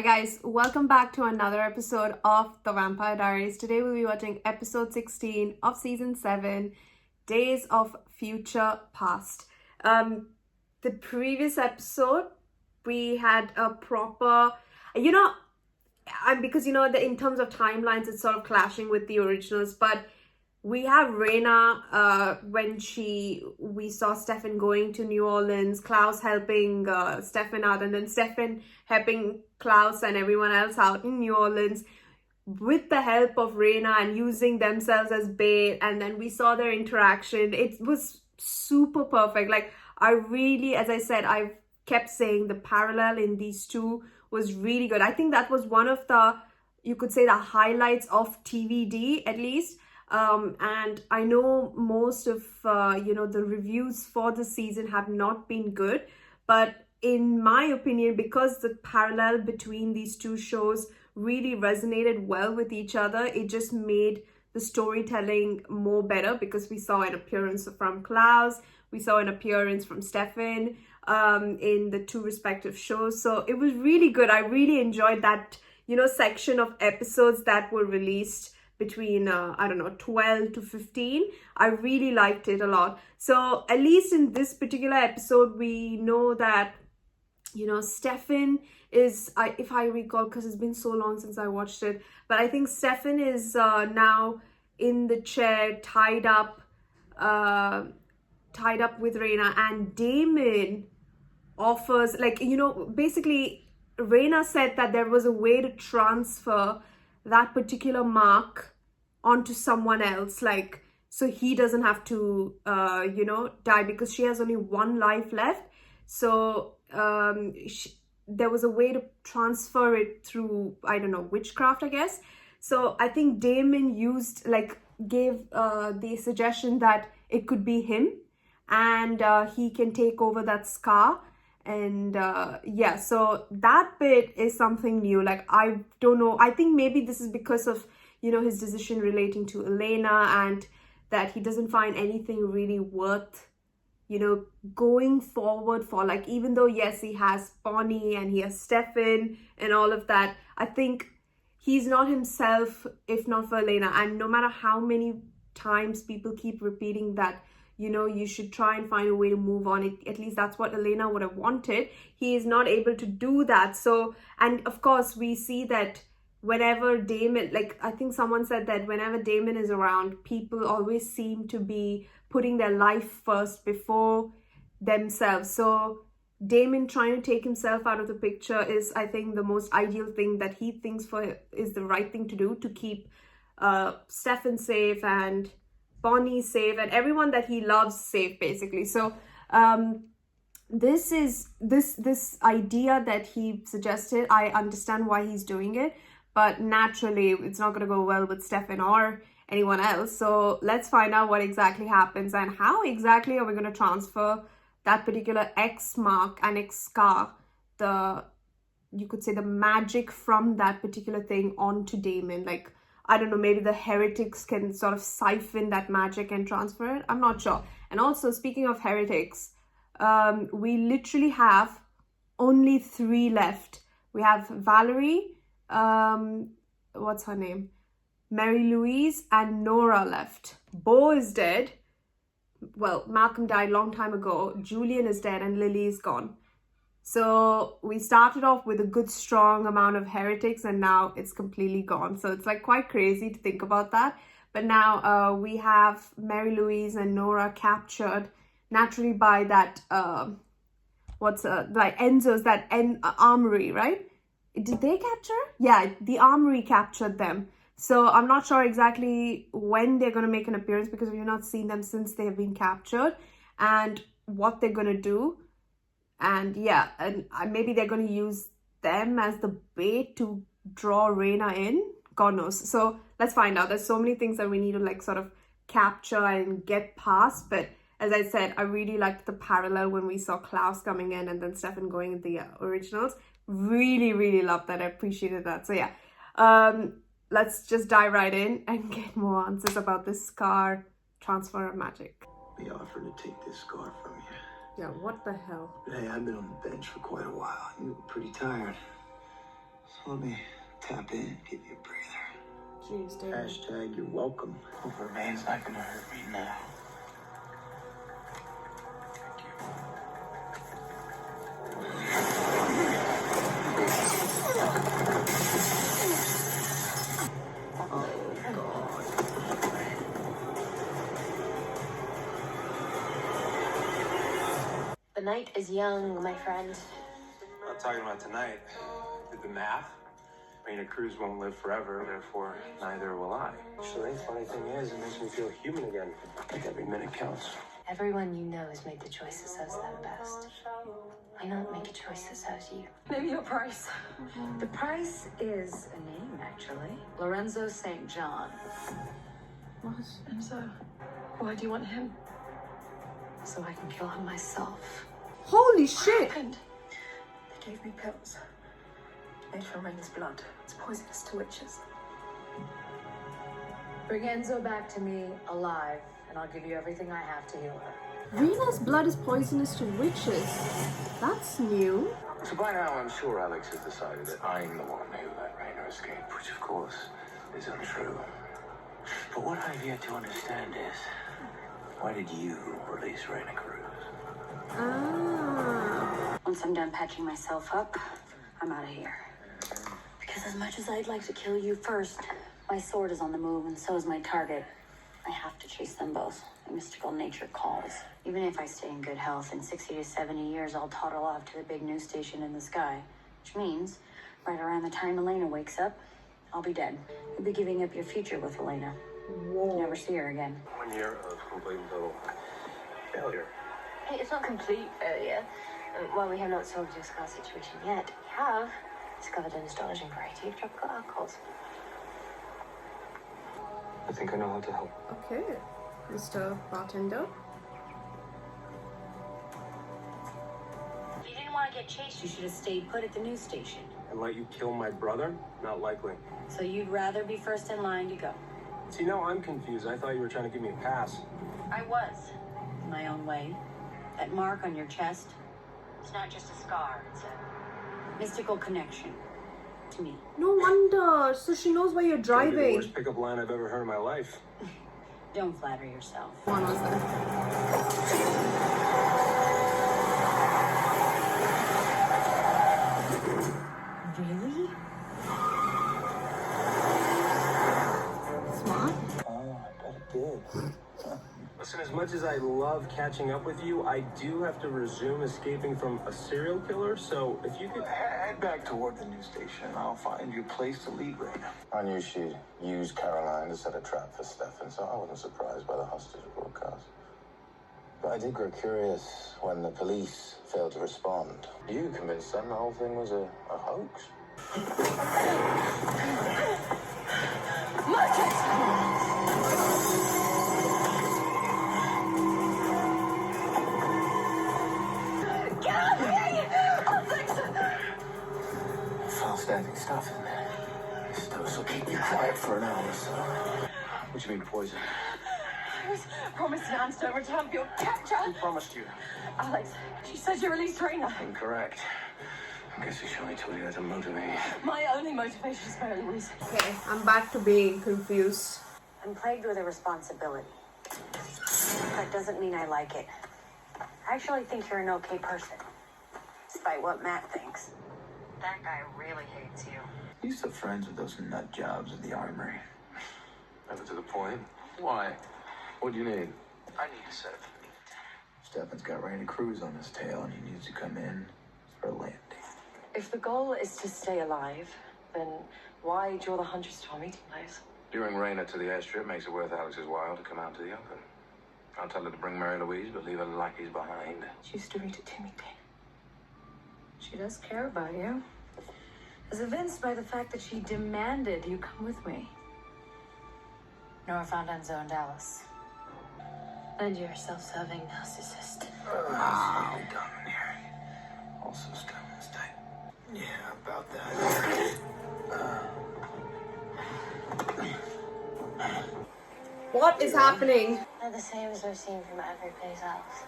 guys, welcome back to another episode of The Vampire Diaries. Today we'll be watching episode 16 of season 7, Days of Future Past. The previous episode, we had a proper, because in terms of timelines, it's sort of clashing with the originals, but we have Reina when we saw Stefan going to New Orleans, Klaus helping Stefan out, and then Stefan helping Klaus and everyone else out in New Orleans with the help of Reina and using themselves as bait. And then we saw their interaction. It was super perfect. Like, I really, as I said, I kept saying the parallel in these two was really good. I think that was one of the, you could say, the highlights of TVD at least. And I know most of the reviews for the season have not been good, but in my opinion, because the parallel between these two shows really resonated well with each other, it just made the storytelling more better, because we saw an appearance from Klaus, we saw an appearance from Stefan in the two respective shows. So it was really good. I really enjoyed that section of episodes that were released between 12 to 15. I really liked it a lot. So at least in this particular episode, we know that Stefan is, if I recall, because it's been so long since I watched it, but I think Stefan is now in the chair, tied up with Reina, and Damon offers, basically Reina said that there was a way to transfer that particular mark onto someone else, so he doesn't have to die, because she has only one life left. So there was a way to transfer it through, witchcraft, I guess. So I think Damon gave the suggestion that it could be him, and he can take over that scar. And so that bit is something new. I don't know, I think maybe this is because of his decision relating to Elena, and that he doesn't find anything really worth going forward for. Even though yes, he has Bonnie and he has Stefan and all of that, I think he's not himself if not for Elena. And no matter how many times people keep repeating that you should try and find a way to move on, at least that's what Elena would have wanted, he is not able to do that. So, and of course we see that whenever Damon, I think someone said that whenever Damon is around, people always seem to be putting their life first before themselves. So Damon trying to take himself out of the picture is, I think, the most ideal thing that he thinks is the right thing to do, to keep Stefan safe and Bonnie safe and everyone that he loves safe, basically. So this idea that he suggested, I understand why he's doing it, but naturally it's not going to go well with Stefan or anyone else. So let's find out what exactly happens, and how exactly are we going to transfer that particular X mark and X scar, you could say the magic from that particular thing onto Damon. I don't know, maybe the Heretics can sort of siphon that magic and transfer it. I'm not sure. And also, speaking of Heretics, we literally have only 3 left. We have Valerie, what's her name? Mary Louise and Nora left. Bo is dead. Well, Malcolm died a long time ago. Julian is dead and Lily is gone. So we started off with a good strong amount of Heretics, and now it's completely gone. So it's quite crazy to think about that. But now we have Mary Louise and Nora captured naturally by that Enzo's armory, right? Did they capture? Yeah, the armory captured them. So I'm not sure exactly when they're going to make an appearance, because we've not seen them since they have been captured, and what they're going to do. And yeah, and maybe they're going to use them as the bait to draw Reina in. God knows. So let's find out. There's so many things that we need to sort of capture and get past. But as I said, I really liked the parallel when we saw Klaus coming in and then Stefan going in the originals. Really, really loved that. I appreciated that. So yeah, let's just dive right in and get more answers about this scar transfer of magic. We offered to take this scar from you. Yeah, what the hell? Hey, I've been on the bench for quite a while. You look pretty tired. So let me tap in, give you a breather. Jeez, Damon. Hashtag you're welcome. Whoever remains not gonna hurt me now. The night is young, my friend. I'm not talking about tonight. Did the math. Raina Cruz won't live forever, therefore neither will I. Actually, funny thing is, it makes me feel human again. Like every minute counts. Everyone you know has made the choice that serves them best. Why not make a choice that serves you? Maybe your price. The price is a name, actually. Lorenzo St. John. What? And so, why do you want him? So I can kill him myself. Holy shit! And they gave me pills. Made from Raina's blood. It's poisonous to witches. Bring Enzo back to me alive, and I'll give you everything I have to heal her. Rena's blood is poisonous to witches. That's new. So by now, I'm sure Alex has decided that I'm the one who let Raina escape, which of course is untrue. But what I've yet to understand is, why did you release Raina Cruz? Ah. Once I'm done patching myself up, I'm out of here. Because as much as I'd like to kill you first, my sword is on the move and so is my target. I have to chase them both. My mystical nature calls. Even if I stay in good health, in 60 to 70 years, I'll toddle off to the big news station in the sky. Which means, right around the time Elena wakes up, I'll be dead. You'll be giving up your future with Elena. Whoa. Never see her again. 1 year of complete and total failure. Hey, it's not complete failure. While we have not solved your scar situation yet, we have discovered an astonishing variety of tropical alcohols. I think I know how to help. Okay, Mr. Bartender. If you didn't want to get chased, you should have stayed put at the news station. And let you kill my brother? Not likely. So you'd rather be first in line to go. See, now I'm confused. I thought you were trying to give me a pass. I was, in my own way. That mark on your chest, it's not just a scar, it's a mystical connection to me. No wonder. So she knows where you're Maybe the driving. worst pickup line I've ever heard in my life. Don't flatter yourself. One was there. Really? Smart. Oh, I bet it did. Listen, as much as I love catching up with you, I do have to resume escaping from a serial killer, so if you could... Head back toward the news station. I'll find you a place to leave Raina. I knew she'd use Caroline to set a trap for Stefan, so I wasn't surprised by the hostage broadcast. But I did grow curious when the police failed to respond. You convinced them the whole thing was a hoax? Outstanding stuff in there. This dose will keep you quiet for an hour or so. What do you mean, poison? I was promised an answer in return for your capture. Who promised you? Alex, she said you released Raina. Incorrect. I guess she only told you that to motivate me. My only motivation is Mary Louise. Okay, I'm back to being confused. I'm plagued with a responsibility. That doesn't mean I like it. I actually think you're an okay person, despite what Matt thinks. That guy really hates you. You still friends with those nut jobs at the armory? Never to the point. Why? What do you need? I need to set up a meet. Stefan's got Raina Cruz on his tail, and he needs to come in for a landing. If the goal is to stay alive, then why draw the hunters to our meeting place? Luring Raina to the airstrip makes it worth Alex's while to come out to the open. I'll tell her to bring Mary Louise, but leave her lackeys behind. She used to read it to me, Dave. She does care about you. As evinced by the fact that she demanded you come with me. Nora found Enzo in Dallas. And you're a self-serving narcissist. Oh, domineering. Also Stefan's type. Yeah, about that. What is happening? They're the same as we've seen from every place else.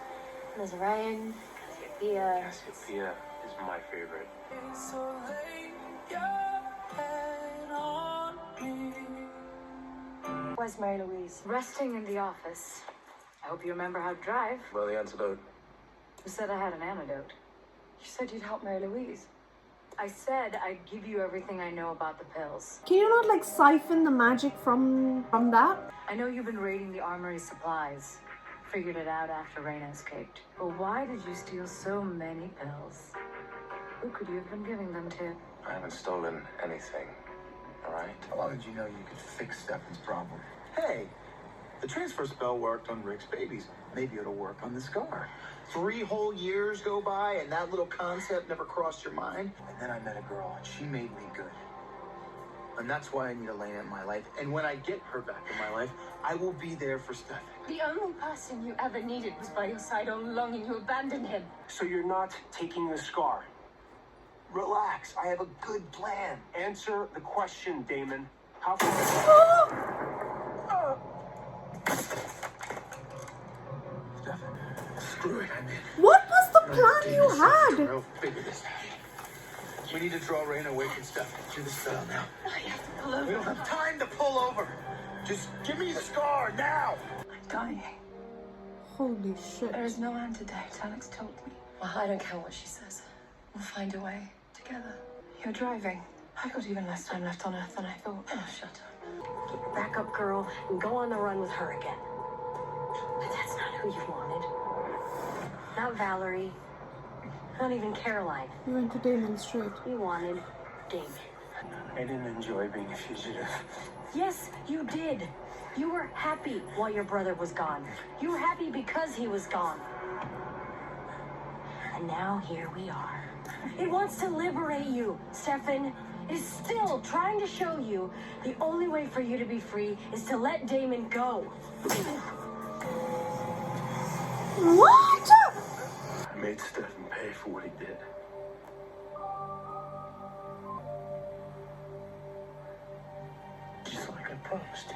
There's Ryan, Cassiopeia. Cassiopeia is my favorite. So late, yeah. How's Mary Louise? Resting in the office. I hope you remember how to drive. Well, the antidote. You said I had an antidote. You said you'd help Mary Louise. I said I'd give you everything I know about the pills. Can you not like siphon the magic from that? I know you've been raiding the armory supplies. Figured it out after Raina escaped. But why did you steal so many pills? Who could you have been giving them to? I haven't stolen anything, all right? How did you know you could fix Stefan's problem? Hey, the transfer spell worked on Rick's babies. Maybe it'll work on the scar. 3 whole years go by and that little concept never crossed your mind? And then I met a girl and she made me good. And that's why I need Elena in my life. And when I get her back in my life, I will be there for Stefan. The only person you ever needed was by your side all along and you abandoned him. So you're not taking the scar? Relax, I have a good plan. Answer the question, Damon. How Stefan, screw it, I'm in. What was the plan you had? We'll figure this out. We need to draw Raina away from Stefan. Do the spell now. I have to pull over. We don't have time to pull over. Just give me the scar now. I'm dying. Holy shit. There is no antidote, Alex told me. Well, I don't care what she says. We'll find a way together. You're driving. I've got even less time left on Earth than I thought. Oh, shut up. Get your backup girl and go on the run with her again. But that's not who you wanted. Not Valerie. Not even Caroline. You went to Damon straight. You wanted Damon. I didn't enjoy being a fugitive. Yes, you did. You were happy while your brother was gone. You were happy because he was gone. And now here we are. It wants to liberate you, Stefan. It is still trying to show you the only way for you to be free is to let Damon go. What? I made Stefan pay for what he did. Just like I promised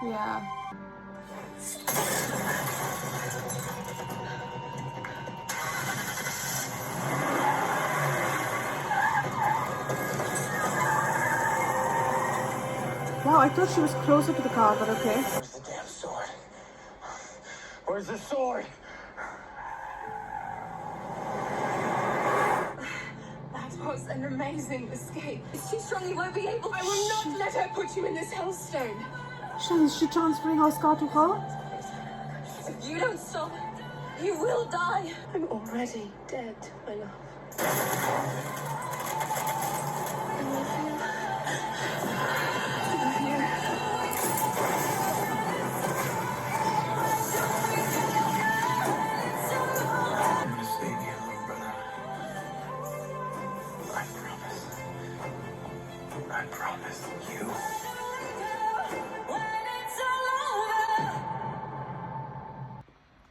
you. Yeah. Wow, I thought she was closer to the car, but okay. Where's the damn sword? Where's the sword? That was an amazing escape. It's too strong, you won't be able. I will not let her put you in this hellstone. Is she transferring her scar to her? If you don't stop, you will die. I'm already dead, my love. I love you. I love you. I'm gonna stay here, little brother. I promise. I promise you.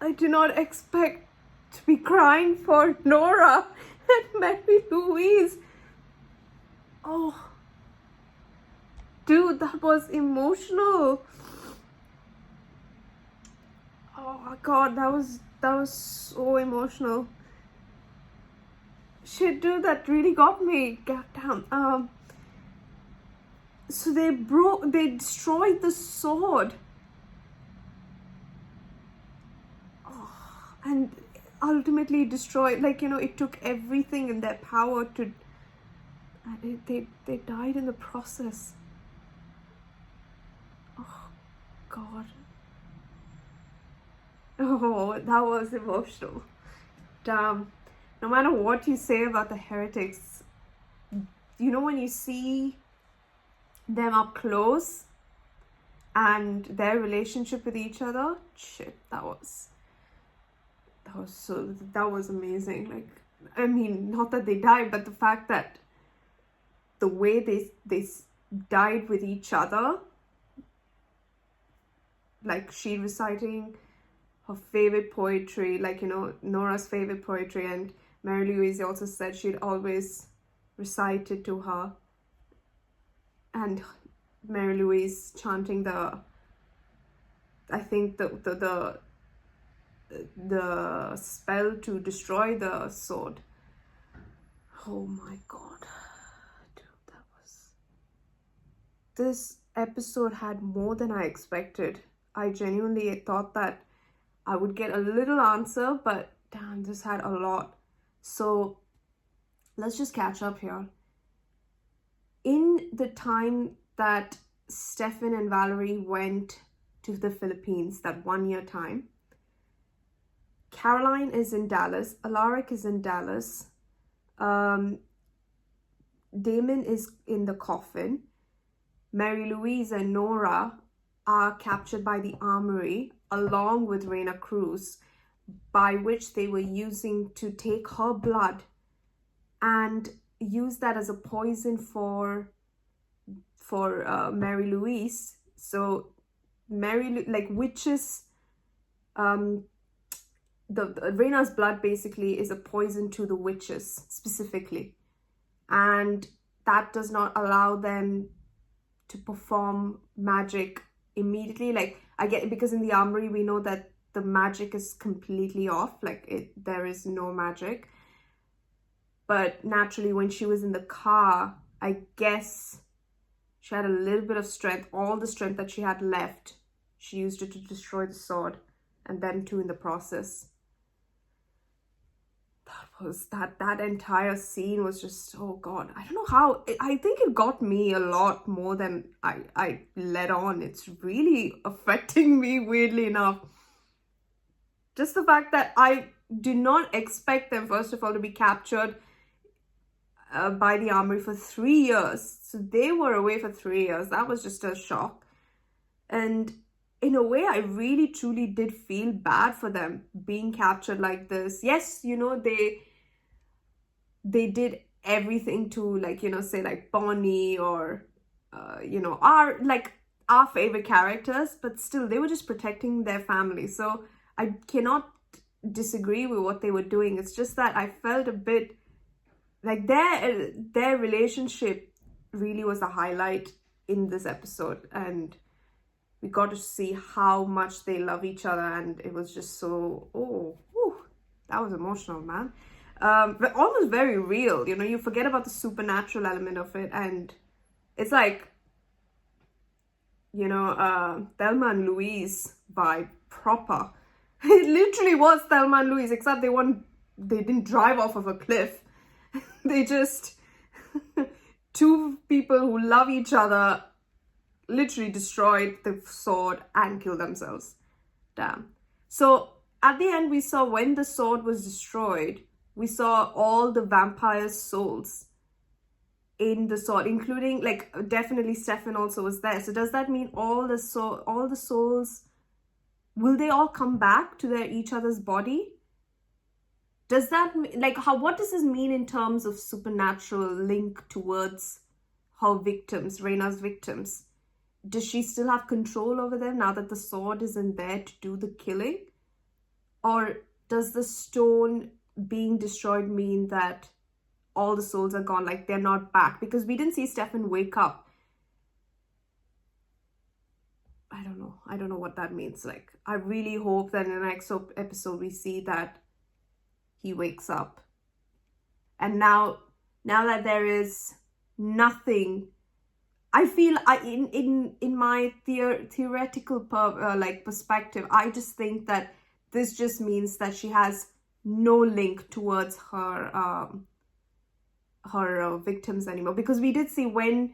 I do not expect to be crying for Nora and Mary Louise. Oh, dude, that was emotional. Oh my god, that was so emotional. Shit, dude, that really got me. Goddamn. So they destroyed the sword. And ultimately destroyed, like, you know, it took everything in their power to, and they died in the process. Oh god. Oh, that was emotional. Damn. No matter what you say about the Heretics, you know, when you see them up close and their relationship with each other, shit, that was amazing. Like, I mean, not that they died, but the fact that the way they died with each other, like she reciting her favorite poetry, like, you know, Nora's favorite poetry, and Mary Louise also said she'd always recite it to her, and Mary Louise chanting the spell to destroy the sword. Oh my god, dude, episode had more than I expected. I genuinely thought that I would get a little answer, but damn, this had a lot. So let's just catch up here. In the time that Stefan and Valerie went to the Philippines, that 1 year time, Caroline is in Dallas, Alaric is in Dallas, Damon is in the coffin, Mary Louise and Nora are captured by the armory along with Reina Cruz, by which they were using to take her blood and use that as a poison for Mary Louise. So witches, the Reina's blood basically is a poison to the witches specifically, and that does not allow them to perform magic immediately. Like, I get it, because in the armory we know that the magic is completely off, there is no magic. But naturally, when she was in the car, I guess she had a little bit of strength. All the strength that she had left, she used it to destroy the sword, and them too in the process. That entire scene was just, oh god, I don't know how, I think it got me a lot more than I let on. It's really affecting me, weirdly enough. Just the fact that I do not expect them, first of all, to be captured by the armory for 3 years. So they were away for 3 years. That was just a shock. And in a way, I really truly did feel bad for them being captured like this. Yes, you know, they did everything to, like, you know, say like Bonnie or you know, our favorite characters, but still they were just protecting their family. So I cannot disagree with what they were doing. It's just that I felt a bit like their relationship really was a highlight in this episode, and we got to see how much they love each other, and it was just so, that was emotional, man. But almost very real, you know. You forget about the supernatural element of it, and it's like, you know, Thelma and Louise vibe proper. It literally was Thelma and Louise, except they didn't drive off of a cliff. They just two people who love each other literally destroyed the sword and killed themselves. Damn. So at the end, we saw when the sword was destroyed, we saw all the vampires' souls in the sword, including, like, definitely Stefan also was there. So does that mean all the souls, will they all come back to each other's body? Does that mean, like, what does this mean in terms of supernatural link towards her victims, Reina's victims? Does she still have control over them now that the sword isn't there to do the killing? Or does the stone being destroyed mean that all the souls are gone, like they're not back? Because we didn't see Stefan wake up. I don't know what that means. Like, I really hope that in the next episode we see that he wakes up. And now that there is nothing, I feel in my theoretical perspective, I just think that this just means that she has no link towards her victims anymore. Because we did see when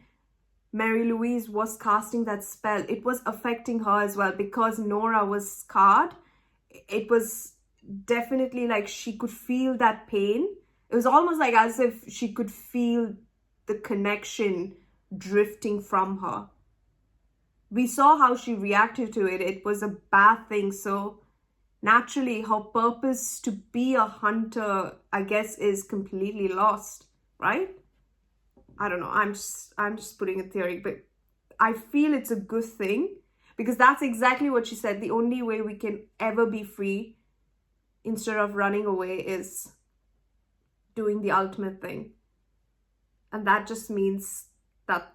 Mary Louise was casting that spell, it was affecting her as well, because Nora was scarred. It was definitely like she could feel that pain. It was almost like as if she could feel the connection drifting from her. We saw how she reacted to it. It was a bad thing. So naturally, her purpose to be a hunter, I guess, is completely lost, right? I don't know. I'm just putting a theory, but I feel it's a good thing, because that's exactly what she said. The only way we can ever be free instead of running away is doing the ultimate thing. And that just means that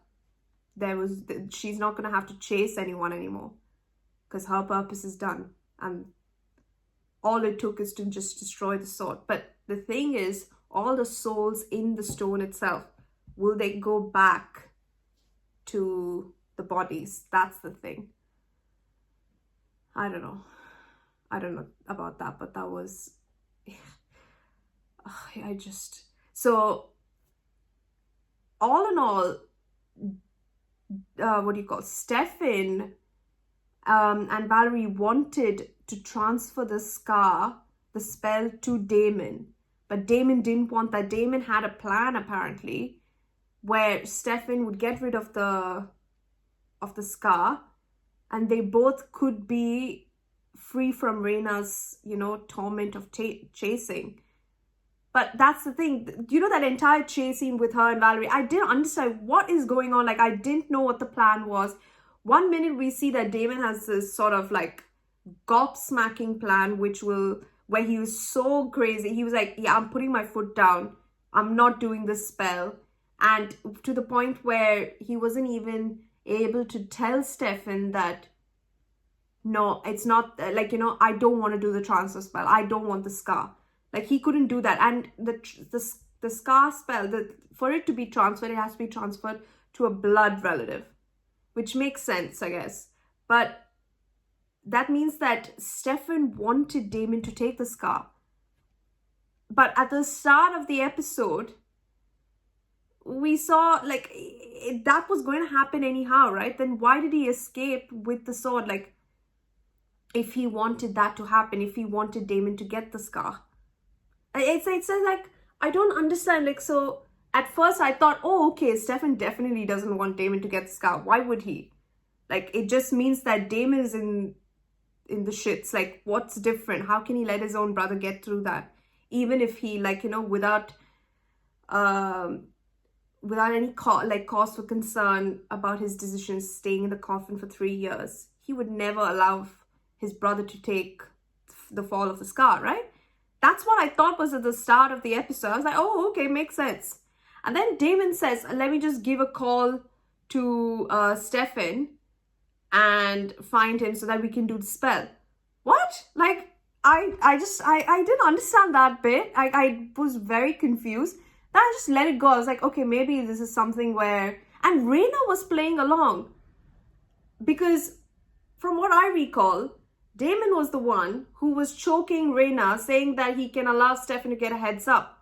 she's not going to have to chase anyone anymore, because her purpose is done. And all it took is to just destroy the sword. But the thing is, all the souls in the stone itself, will they go back to the bodies. That's the thing. I don't know about that, but that was, so all in all, Stefan and Valerie wanted to transfer the spell to Damon, but Damon didn't want that. Damon had a plan apparently where Stefan would get rid of the scar, and they both could be free from Reina's, torment of chasing. But that's the thing, that entire chase scene with her and Valerie, I didn't understand what is going on. Like, I didn't know what the plan was. One minute we see that Damon has this sort of like gobsmacking plan, where he was so crazy. He was like, yeah, I'm putting my foot down. I'm not doing this spell. And to the point where he wasn't even able to tell Stefan that, no, it's not, I don't want to do the transfer spell. I don't want the scar. Like, he couldn't do that. And the scar spell, for it to be transferred, it has to be transferred to a blood relative, which makes sense, I guess. But that means that Stefan wanted Damon to take the scar. But at the start of the episode, we saw, that was going to happen anyhow, right? Then why did he escape with the sword? Like, if he wanted that to happen, if he wanted Damon to get the scar. It's like, I don't understand. Like, so at first I thought, oh, okay, Stefan definitely doesn't want Damon to get the scar. Why would he? Like, it just means that Damon is in the shits. Like, what's different? How can he let his own brother get through that? Even if he, without any cause for concern about his decisions, staying in the coffin for 3 years, he would never allow his brother to take the fall of the scar, right? That's what I thought was at the start of the episode. I was like, oh, okay, makes sense. And then Damon says, let me just give a call to Stefan and find him so that we can do the spell. What? Like, I didn't understand that bit. I was very confused. Then I just let it go. I was like, okay, maybe this is something where... And Reina was playing along. Because from what I recall, Damon was the one who was choking Reina, saying that he can allow Stefan to get a heads up.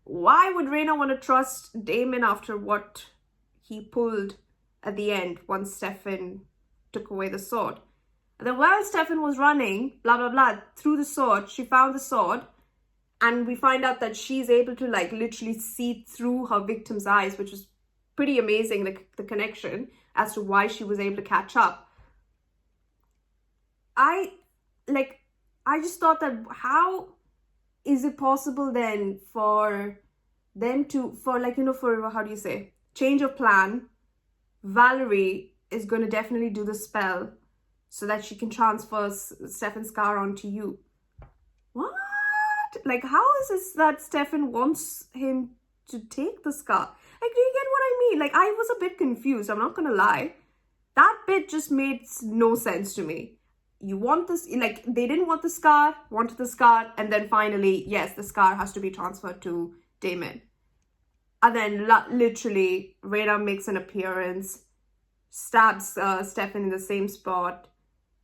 Why would Reina want to trust Damon after what he pulled at the end once Stefan took away the sword? And then while Stefan was running, blah, blah, blah, through the sword, she found the sword. And we find out that she's able to literally see through her victim's eyes, which was pretty amazing, the connection as to why she was able to catch up. I just thought that how is it possible then for them to, how do you say, change of plan, Valerie is going to definitely do the spell so that she can transfer Stefan's scar onto you. What? Like, how is this that Stefan wants him to take the scar? Like, do you get what I mean? Like, I was a bit confused, I'm not going to lie. That bit just made no sense to me. You want this, they didn't want the scar, wanted the scar, and then finally, yes, the scar has to be transferred to Damon. And then literally, Reina makes an appearance, stabs Stefan in the same spot,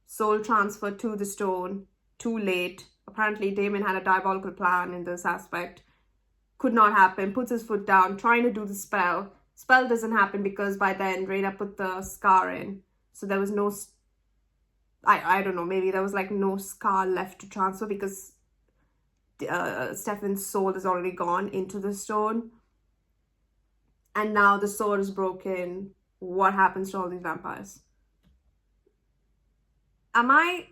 soul transfer to the stone, too late. Apparently, Damon had a diabolical plan in this aspect. Could not happen, puts his foot down, trying to do the spell. Spell doesn't happen because by then, Reina put the scar in. So there was no... I don't know, maybe there was no scar left to transfer because Stefan's soul is already gone into the stone. And now the sword is broken. What happens to all these vampires? Am I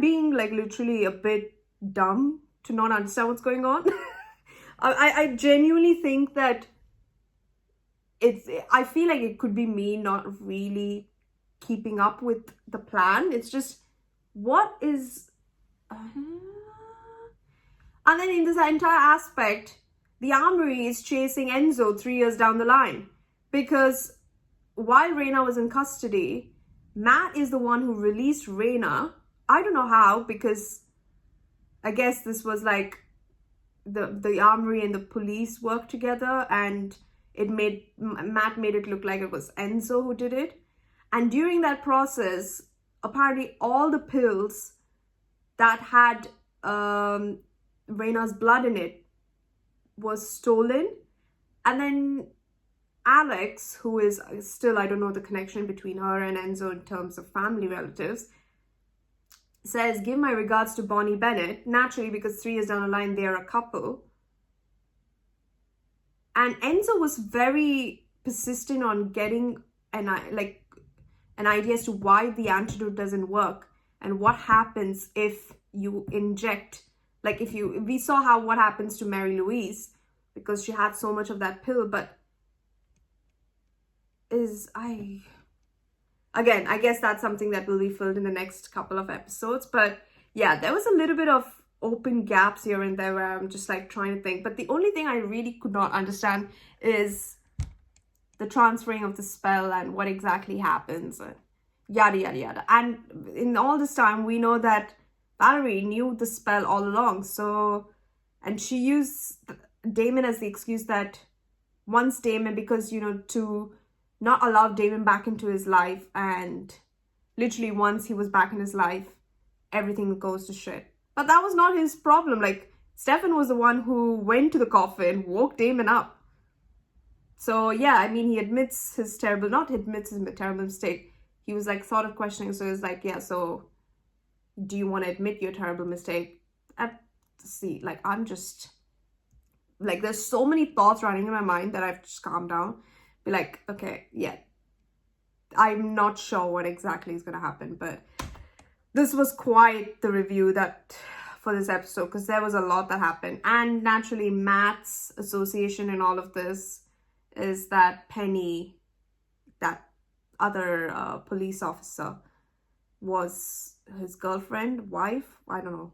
being literally a bit dumb to not understand what's going on? I genuinely think that I feel like it could be me not really keeping up with the plan. It's just, what is... And then in this entire aspect, the armory is chasing Enzo 3 years down the line. Because while Reina was in custody, Matt is the one who released Reina. I don't know how, because I guess this was the armory and the police work together, and Matt made it look like it was Enzo who did it. And during that process, apparently all the pills that had Reina's blood in it was stolen. And then Alex, who is still, I don't know the connection between her and Enzo in terms of family relatives, says, give my regards to Bonnie Bennett. Naturally, because 3 years down the line, they're a couple. And Enzo was very persistent on getting an idea as to why the antidote doesn't work and what happens if you inject. Like we saw what happens to Mary Louise because she had so much of that pill, but I guess that's something that will be filled in the next couple of episodes. But yeah, there was a little bit of open gaps here and there where I'm just like trying to think. But the only thing I really could not understand is the transferring of the spell and what exactly happens, yada yada yada. And in all this time, we know that Valerie knew the spell all along. And she used Damon as the excuse that once Damon, because to not allow Damon back into his life, and literally once he was back in his life, everything goes to shit. But that was not his problem. Like, Stefan was the one who went to the coffin, woke Damon up. So yeah, I mean, he admits his terrible mistake. He was like sort of questioning. So it's like, yeah, so do you want to admit your terrible mistake? I'm just like, there's so many thoughts running in my mind that I've just calmed down. Be like, okay, yeah, I'm not sure what exactly is going to happen, but this was quite the review for this episode, because there was a lot that happened. And naturally, Matt's association in all of this is that Penny, that other police officer, was his girlfriend, wife, I don't know,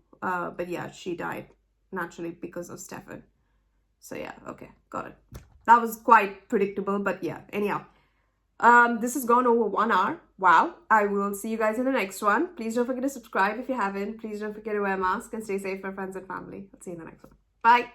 but yeah, she died naturally because of Stefan. So yeah, okay, got it. That was quite predictable, but yeah, anyhow. This has gone over 1 hour. Wow. I will see you guys in the next one. Please don't forget to subscribe if you haven't. Please don't forget to wear a mask and stay safe for friends and family. I'll see you in the next one. Bye.